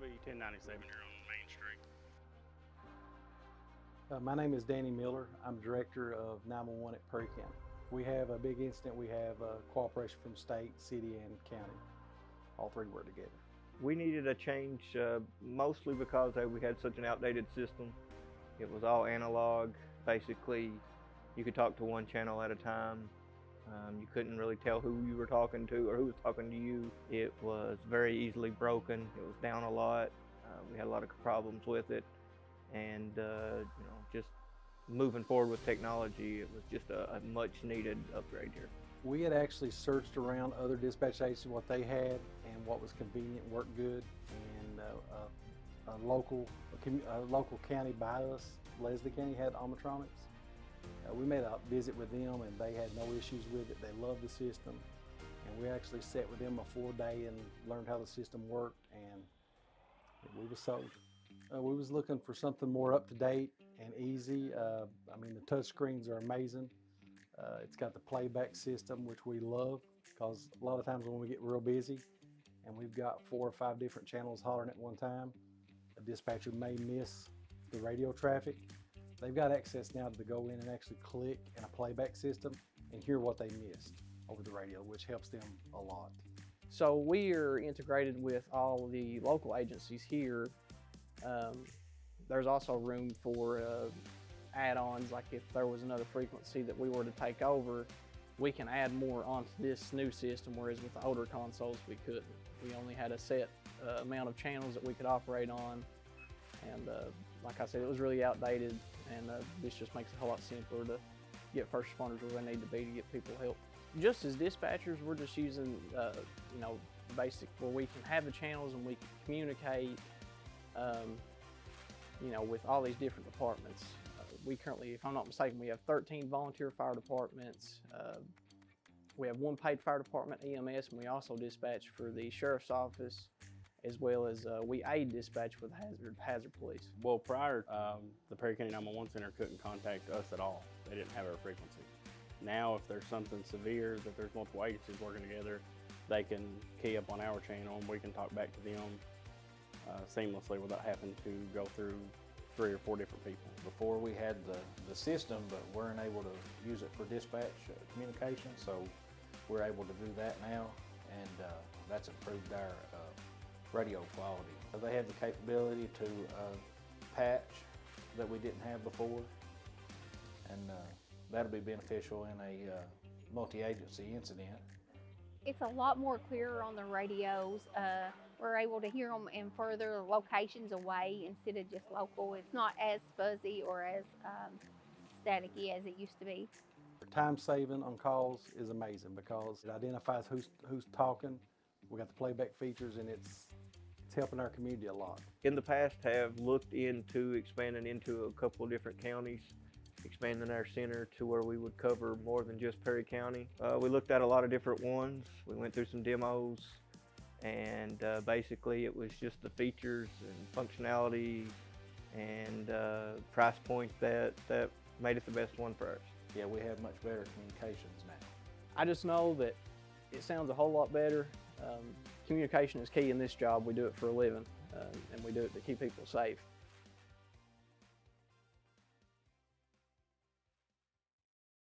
be 1097 here on Main Street. My name is Danny Miller. I'm Director of 911 at Perry County. We have a big incident. We have cooperation from state, city, and county. All three work together. We needed a change mostly because we had such an outdated system. It was all analog. Basically, you could talk to one channel at a time. You couldn't really tell who you were talking to or who was talking to you. It was very easily broken. It was down a lot. We had a lot of problems with it. And just moving forward with technology, it was just a much needed upgrade here. We had actually searched around other dispatch agencies, what they had and what was convenient, worked good, and a local county by us, Leslie County, had Omnitronics. We made a visit with them and they had no issues with it. They loved the system, and we actually sat with them a full day and learned how the system worked, and we were sold. We was looking for something more up to date and easy. I mean, the touch screens are amazing. It's got the playback system, which we love, because a lot of times when we get real busy and we've got 4 or 5 different channels hollering at one time, a dispatcher may miss the radio traffic. They've got access now to go in and actually click in a playback system and hear what they missed over the radio, which helps them a lot. So we are integrated with all the local agencies here. There's also room for add-ons, like if there was another frequency that we were to take over, we can add more onto this new system, whereas with the older consoles we couldn't. We only had a set amount of channels that we could operate on, and like I said, it was really outdated, and this just makes it a whole lot simpler to get first responders where they need to be to get people help. Just as dispatchers, we're just using basic where we can have the channels and we can communicate with all these different departments. We currently, if I'm not mistaken, we have 13 volunteer fire departments. We have 1 paid fire department, EMS, and we also dispatch for the sheriff's office, as well as we aid dispatch with hazard police. Well, prior, the Perry County 911 Center couldn't contact us at all. They didn't have our frequency. Now, if there's something severe, that there's multiple agencies working together, they can key up on our channel and we can talk back to them seamlessly without having to go through 3 or 4 different people. Before we had the system, but weren't able to use it for dispatch communication, so we're able to do that now, and that's improved our radio quality. They have the capability to patch that we didn't have before, and that'll be beneficial in a multi-agency incident. It's a lot more clearer on the radios. We're able to hear them in further locations away instead of just local. It's not as fuzzy or as staticky as it used to be. Time saving on calls is amazing because it identifies who's talking. We got the playback features, and it's helping our community a lot. In the past, have looked into expanding into a couple of different counties, expanding our center to where we would cover more than just Perry County. We looked at a lot of different ones. We went through some demos, and basically it was just the features and functionality and price point that made it the best one for us. Yeah, we have much better communications now. I just know that it sounds a whole lot better. Communication is key in this job. We do it for a living, and we do it to keep people safe.